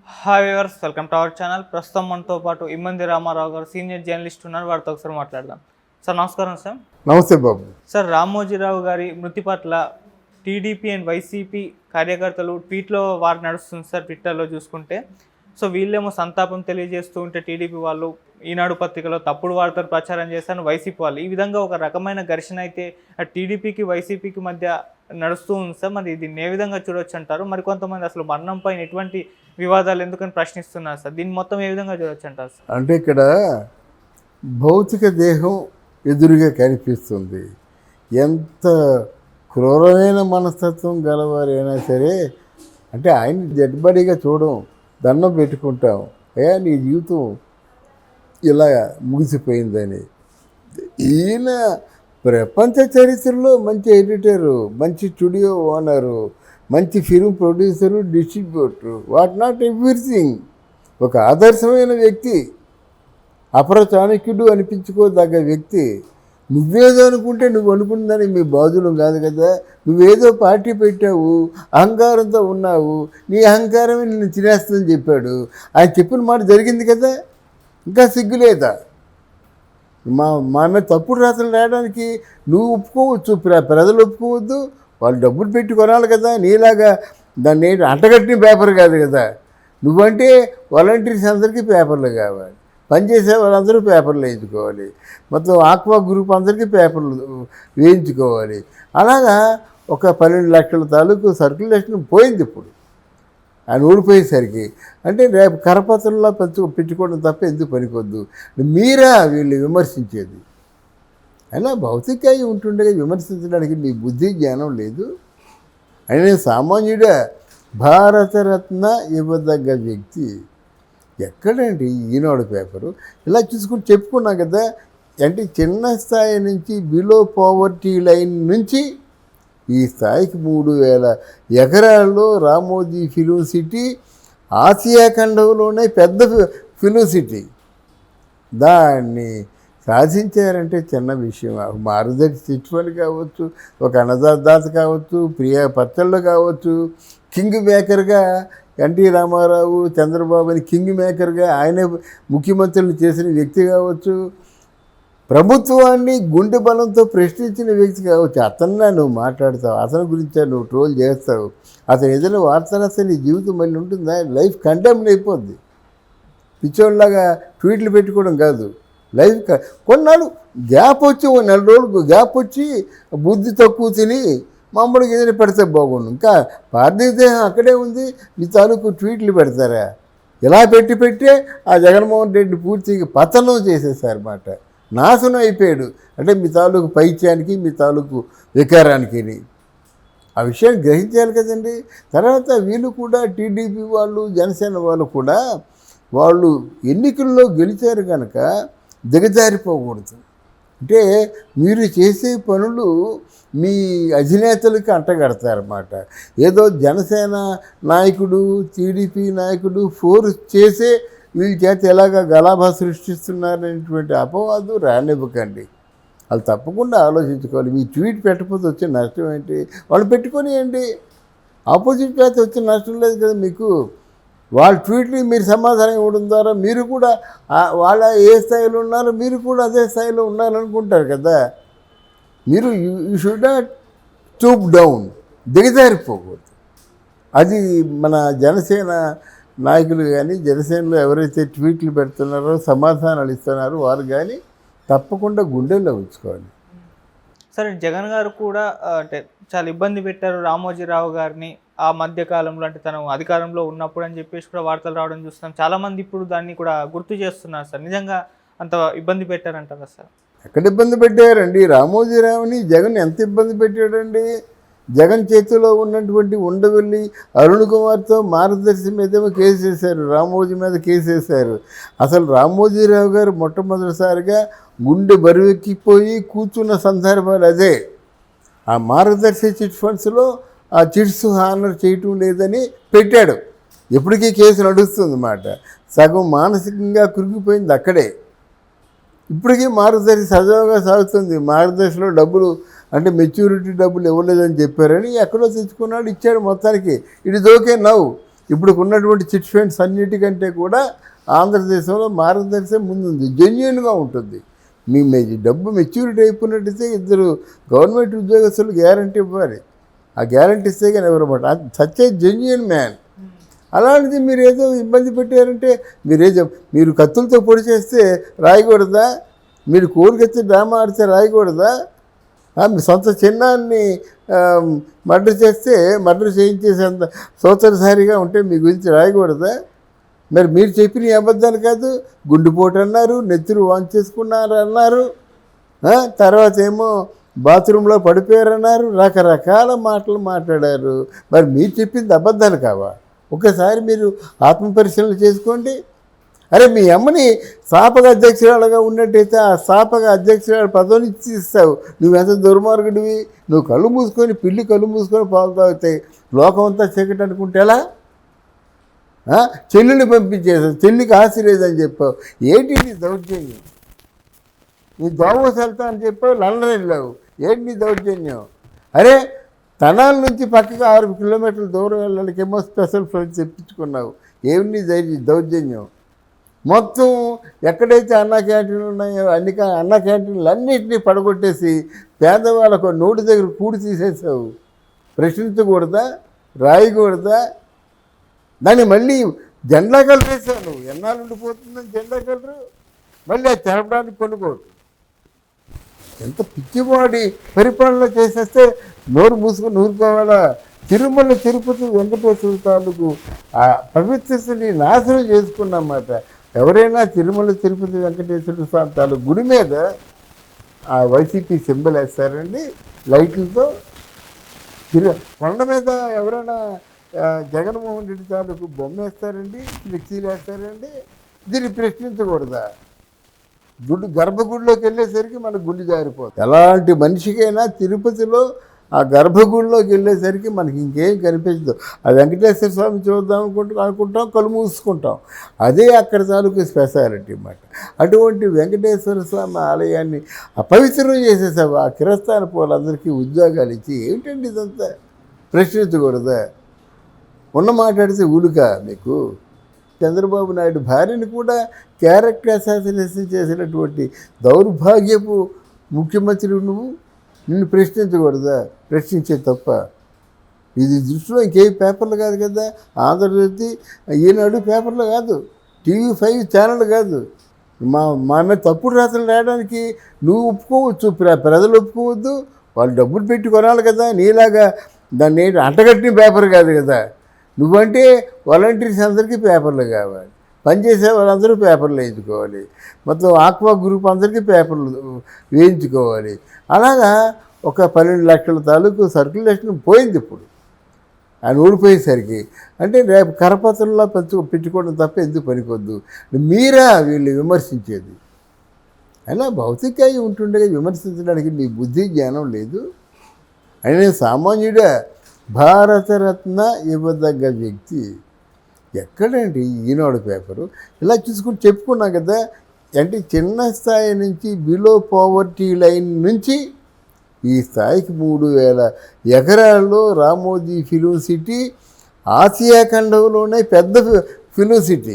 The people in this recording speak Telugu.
Hi viewers, welcome to our channel. ప్రస్తుతం మనతో పాటు ఇమ్మంది రామారావు గారు సీనియర్ జర్నలిస్ట్ ఉన్నారు. వారితో ఒకసారి మాట్లాడదాం. సార్ నమస్కారం. సార్ నమస్తే బాబు. సార్, రామోజీరావు గారి మృతి పట్ల టీడీపీ అండ్ వైసీపీ కార్యకర్తలు ట్వీట్లో వారు నడుస్తుంది సార్. ట్విట్టర్లో చూసుకుంటే సో వీళ్ళేమో సంతాపం తెలియజేస్తూ ఉంటే టీడీపీ వాళ్ళు ఈనాడు పత్రికలో తప్పుడు వార్తలు ప్రచారం చేశారు వైసీపీ వాళ్ళు. ఈ విధంగా ఒక రకమైన ఘర్షణ అయితే టీడీపీకి వైసీపీకి మధ్య నడుస్తూ ఉంది సార్. మరి దీన్ని ఏ విధంగా చూడొచ్చు అంటారు? మరికొంతమంది అసలు మరణం పైన ఎటువంటి వివాదాలు ఎందుకని ప్రశ్నిస్తున్నారు సార్. దీన్ని మొత్తం ఏ విధంగా చూడొచ్చు అంటారు సార్? అంటే ఇక్కడ భౌతిక దేహం ఎదురుగా కనిపిస్తుంది. ఎంత క్రూరమైన మనస్తత్వం గలవారైనా సరే, అంటే ఆయన డెడ్ బాడీగా చూడం, దండం పెట్టుకుంటాం, నీ జీవితం ఇలా ముగిసిపోయిందని. ఈయన ప్రపంచ చరిత్రలో మంచి ఎడిటరు, మంచి స్టూడియో ఓనరు, మంచి film producer, distributor, what not everything. ఒక ఆదర్శమైన వ్యక్తి, అపర చాణక్యుడు అనిపించుకోదగ్గ వ్యక్తి. నువ్వేదో అనుకుంటే నువ్వు అనుకున్నదని మీ బాధులు కాదు కదా. నువ్వేదో పార్టీ పెట్టావు, అహంకారంతో ఉన్నావు, నీ అహంకారమే నిన్ను తినేస్తుందని చెప్పాడు. ఆయన చెప్పిన మాట జరిగింది కదా, ఇంకా సిగ్గులేదా? మా మీద తప్పుడు రాతలు రాయడానికి నువ్వు ఒప్పుకోవచ్చు, ప్రజలు ఒప్పుకోవద్దు. వాళ్ళు డబ్బులు పెట్టి కొనాలి కదా. నీలాగా దాన్ని అంటగట్టిన పేపర్ కాదు కదా. నువ్వంటే వాలంటీర్స్ అందరికీ పేపర్లు కావాలి, పనిచేసే వాళ్ళందరూ పేపర్లు వేయించుకోవాలి, మొత్తం ఆక్వా గ్రూప్ అందరికీ పేపర్లు వేయించుకోవాలి. అలాగా ఒక 12 లక్షల తాలూకు సర్క్యులేషన్ పోయింది ఇప్పుడు ఆయన ఓడిపోయేసరికి. అంటే రేపు కరపత్రంలో పెట్టుకోవడం తప్ప ఎందుకు పనికొద్దు. మీరా వీళ్ళు విమర్శించేది? అయినా భౌతిక ఉంటుండగా విమర్శించడానికి నీ బుద్ధి జ్ఞానం లేదు. ఆయన సామాన్యుడా, భారతరత్న ఇవ్వదగ్గ వ్యక్తి. ఎక్కడండి ఈనాడు పేపరు? ఇలా చూసుకుని చెప్పుకున్నాం కదా. అంటే చిన్న స్థాయి నుంచి బిలో పావర్టీ లైన్ నుంచి ఈ స్థాయికి 3000 ఎకరాల్లో రామోజీ ఫిలిం సిటీ ఆసియా ఖండంలోనే పెద్ద ఫిలిం సిటీ. దాన్ని సాధించారంటే చిన్న విషయం. మారుదటి చిట్ఫండ్ కావచ్చు, ఒక అన్నదాత కావచ్చు, ప్రియా పచ్చళ్ళు కావచ్చు, కింగ్ మేకర్గా ఎన్టీ రామారావు, చంద్రబాబుని కింగ్ మేకర్గా ఆయనే ముఖ్యమంత్రులు చేసిన వ్యక్తి కావచ్చు, ప్రభుత్వాన్ని గుండె బలంతో ప్రశ్నించిన వ్యక్తి కావచ్చు. అతన్నా నువ్వు మాట్లాడతావు, అతని గురించి నువ్వు ట్రోల్ చేస్తావు. అతను ఏదైనా వార్తలు వస్తే నీ జీవితం మళ్ళీ ఉంటుందా? లైఫ్ కండెమ్న్ అయిపోద్ది. పిచ్చోళ్ళలాగా ట్వీట్లు పెట్టుకోవడం కాదు. లైఫ్ కొన్నాళ్ళు గ్యాప్ వచ్చి, 1 నెల రోజులకు గ్యాప్ వచ్చి బుద్ధి తక్కువ తిని మామూలుగా ఏదైనా పెడితే బాగుండు. ఇంకా పార్థివ దేహం అక్కడే ఉంది, మీ తాలూకు ట్వీట్లు పెడతారా? ఇలా పెట్టే ఆ జగన్మోహన్ రెడ్డి పూర్తిగా పతనం చేసేసారన్నమాట. నాశనం అయిపోయాడు. అంటే మీ తాలూకు పైత్యానికి, మీ తాలూకు వికారానికి. ఆ విషయాన్ని గ్రహించాలి కదండి. తర్వాత వీళ్ళు కూడా టీడీపీ వాళ్ళు, జనసేన వాళ్ళు కూడా వాళ్ళు ఎన్నికల్లో గెలిచారు కనుక దిగజారిపోకూడదు. అంటే మీరు చేసే పనులు మీ అధినేతలకి అంటగడతారన్నమాట. ఏదో జనసేన నాయకుడు, టీడీపీ నాయకుడు ఫోర్స్ చేసే వీళ్ళ చేత ఎలాగ గలాభా సృష్టిస్తున్నారనేటువంటి అపవాదు రానివ్వకండి. వాళ్ళు తప్పకుండా ఆలోచించుకోవాలి. మీ ట్వీట్ పెట్టకపోతే వచ్చే నష్టం ఏంటి? వాళ్ళు పెట్టుకొనియండి. ఆపోజిట్ చేత వచ్చే నష్టం లేదు కదా మీకు. వాళ్ళ ట్వీట్ని మీరు సమాధానం ఇవ్వడం ద్వారా మీరు కూడా వాళ్ళ ఏ స్థాయిలో ఉన్నారో మీరు కూడా అదే స్థాయిలో ఉన్నారనుకుంటారు కదా. మీరు you should not stoop down, దిగజారిపోకూడదు. అది మన జనసేన నాయకులు కానీ, జనసేనలో ఎవరైతే ట్వీట్లు పెడుతున్నారో, సమాధానాలు ఇస్తున్నారో వారు కానీ తప్పకుండా గుండెల్లో ఉంచుకోవాలి. సరే, జగన్ గారు కూడా అంటే చాలా ఇబ్బంది పెట్టారు రామోజీరావు గారిని ఆ మధ్య కాలంలో, అంటే తను అధికారంలో ఉన్నప్పుడు అని చెప్పేసి కూడా వార్తలు రావడం చూస్తాం. చాలామంది ఇప్పుడు దాన్ని కూడా గుర్తు చేస్తున్నారు సార్. నిజంగా అంత ఇబ్బంది పెట్టారంటారా సార్? ఎక్కడ ఇబ్బంది పెట్టారండి? రామోజీరావుని జగన్ ఎంత ఇబ్బంది పెట్టాడండి? జగన్ చేతిలో ఉన్నటువంటి ఉండవెల్లి అరుణ్ కుమార్తో మార్గదర్శి మీదేమో కేసు వేశారు, రామోజీ మీద కేసు వేశారు. అసలు రామోజీరావు గారు మొట్టమొదటిసారిగా గుండె బరువెక్కిపోయి కూర్చున్న సందర్భాలు అదే. ఆ మార్గదర్శి చిట్ ఫండ్స్లో ఆ చిట్స్ హానర్ చేయటం లేదని పెట్టాడు. ఎప్పటికీ కేసు నడుస్తుంది అన్నమాట. సగం మానసికంగా కురిగిపోయింది అక్కడే. ఇప్పటికీ మార్గదర్శి సజావుగా సాగుతుంది. మార్గదర్శిలో డబ్బులు అంటే మెచ్యూరిటీ డబ్బులు ఇవ్వలేదని చెప్పారని ఎక్కడో తెచ్చుకున్నాడు, ఇచ్చాడు మొత్తానికి. It is okay now. ఇప్పుడు ఉన్నటువంటి చిట్ ఫండ్స్ అన్నిటికంటే కూడా ఆంధ్రదేశంలో మార్గదర్శనం ముందుంది, జెన్యున్గా ఉంటుంది. మీ డబ్బు మెచ్యూరిటీ అయిపోయినట్టయితే ఇద్దరు గవర్నమెంట్ ఉద్యోగస్తులు గ్యారంటీ ఇవ్వాలి. ఆ గ్యారంటీ ఇస్తే కానీ ఎవరమాట సచ్ ఏ జెన్యున్ మ్యాన్. అలాంటిది మీరు ఏదో ఇబ్బంది పెట్టారంటే మీరు కత్తులతో పొడి చేస్తే రాయకూడదా? మీరు కోరికెత్తి డ్రామా ఆడితే రాయకూడదా? మీ సొంత చిన్నాన్ని మర్డర్ చేయించేసేంత సోదరిసారిగా ఉంటే మీ గురించి రాయకూడదా? మరి మీరు చెప్పిన అబద్ధాలు కాదు, గుండెపోటు అన్నారు, నెత్తురు వాంచేసుకున్నారు అన్నారు, తర్వాత ఏమో బాత్రూంలో పడిపోయారన్నారు, రకరకాల మాటలు మాట్లాడారు. మరి మీరు చెప్పింది అబద్ధాలు కావా? ఒకసారి మీరు ఆత్మపరిశీలన చేసుకోండి. అరే మీ అమ్మని సాపక అధ్యక్షురాలుగా ఉన్నట్టయితే ఆ సాపక అధ్యక్షురాలు పదవిని తీస్తావు. నువ్వెంత దుర్మార్గుడివి. నువ్వు కళ్ళు మూసుకొని కళ్ళు మూసుకొని పాలు తాగుతాయి, లోకం అంతా చీకటి అనుకుంటే ఎలా? చెల్లిని పంపించేసావు, చెల్లికి ఆశీర్వేదని చెప్పావు. ఏంటి నీ దౌర్జన్యం? నీ దోమస్ వెళ్తా అని చెప్పావు, లండన్ వెళ్ళావు. ఏంటి నీ దౌర్జన్యం? అరే తనాల నుంచి పక్కగా 6 కిలోమీటర్ల దూరం వెళ్ళడానికేమో స్పెషల్ ఫ్లైట్ తెప్పించుకున్నావు. ఏమి నీ దౌర్జన్యం? మొత్తం ఎక్కడైతే అన్నా క్యాంటీన్లు ఉన్నాయో అన్న క్యాంటీన్లు అన్నింటినీ పడగొట్టేసి పేదవాళ్ళకు నోటి దగ్గర కూడి తీసేసావు. ప్రశ్నించకూడదా? రాయకూడదా? దాన్ని మళ్ళీ జెండా కలర్ వేసావు. నువ్వు ఎన్నాళ్ళు ఉండిపోతుందని జెండా కలరు మళ్ళీ అది తెరపడానికి కొనుక్కోడు. ఎంత పిచ్చివాడి పరిపాలన చేసేస్తే నోరు మూసుకొని ఊరుకోవాలా? తిరుమల తిరుపతి వెంకటేశ్వర తాలూకు ఆ పవిత్రతని నాశనం చేసుకున్నమాట. ఎవరైనా తిరుమల తిరుపతి వెంకటేశ్వర స్వామి తాలూకు గుడి మీద ఆ వైసీపీ సింబల్ వేస్తారండి లైట్లతో. కొండ మీద ఎవరైనా జగన్మోహన్ రెడ్డి తాలూకు బొమ్మ వేస్తారండి, ఫ్లెక్సీలు వేస్తారండి. దీన్ని ప్రశ్నించకూడదా? గర్భగుడిలోకి వెళ్ళేసరికి మనకు గుండె జారిపోతుంది. ఎలాంటి మనిషికైనా తిరుపతిలో ఆ గర్భగుడిలోకి వెళ్ళేసరికి మనకి ఇంకేం కనిపించదు. ఆ వెంకటేశ్వర స్వామి చూద్దాం అనుకుంటాం, కళ్ళు మూసుకుంటాం. అదే అక్కడ తాలూకు స్పెషాలిటీ అన్నమాట. అటువంటి వెంకటేశ్వర స్వామి ఆలయాన్ని అపవిత్రం చేసేసావు. ఆ కిరస్థాన పోలందరికీ ఉద్యోగాలు ఇచ్చి ఏమిటండి ఇదంతా? ప్రశ్నించకూడదా? ఉన్న మాట్లాడితే ఉలుక మీకు? చంద్రబాబు నాయుడు భార్యని కూడా క్యారెక్టర్ అసాసినేషన్ చేసినటువంటి దౌర్భాగ్యపు ముఖ్యమంత్రి నువ్వు. నిన్ను ప్రశ్నించకూడదా? ప్రశ్నించే తప్ప. ఇది దృష్టిలో ఇంకేం పేపర్లు కాదు కదా. ఆంధ్రజ్యోతి, ఈనాడు పేపర్లు కాదు, TV5 ఛానల్ కాదు. మా మీద తప్పుడు రాతలు రాయడానికి నువ్వు ఒప్పుకోవచ్చు, ప్రజలు ఒప్పుకోవద్దు. వాళ్ళు డబ్బులు పెట్టి కొనాలి కదా. నీలాగా దాన్ని అంటగట్టిన పేపర్ కాదు కదా. నువ్వంటే వాలంటీర్స్ అందరికీ పేపర్లు కావాలి, పనిచేసే వాళ్ళందరూ పేపర్లు వేయించుకోవాలి, మొత్తం ఆక్వా గ్రూప్ అందరికీ పేపర్లు వేయించుకోవాలి. అలాగా ఒక 12 లక్షల తాలూకు సర్క్యులేషన్ పోయింది ఇప్పుడు ఆయన ఓడిపోయేసరికి. అంటే రేపు కరపత్రంలో పెట్టుకోవడం తప్ప ఎందుకు పనికొద్దు. మీరా వీళ్ళు విమర్శించేది? అయినా భౌతికంగా ఉంటుండగా విమర్శించడానికి మీ బుద్ధి జ్ఞానం లేదు. ఆయన సామాన్యుడా, భారతరత్న ఇవ్వదగ్గ వ్యక్తి. ఎక్కడండి ఈనాడు పేపరు? ఇలా చూసుకుని చెప్పుకున్నాం కదా. అంటే చిన్న స్థాయి నుంచి బిలో పోవర్టీ లైన్ నుంచి ఈ స్థాయికి 3000 ఎకరాల్లో రామోజీ ఫిలిం సిటీ ఆసియా ఖండంలోనే పెద్ద ఫిలిం సిటీ.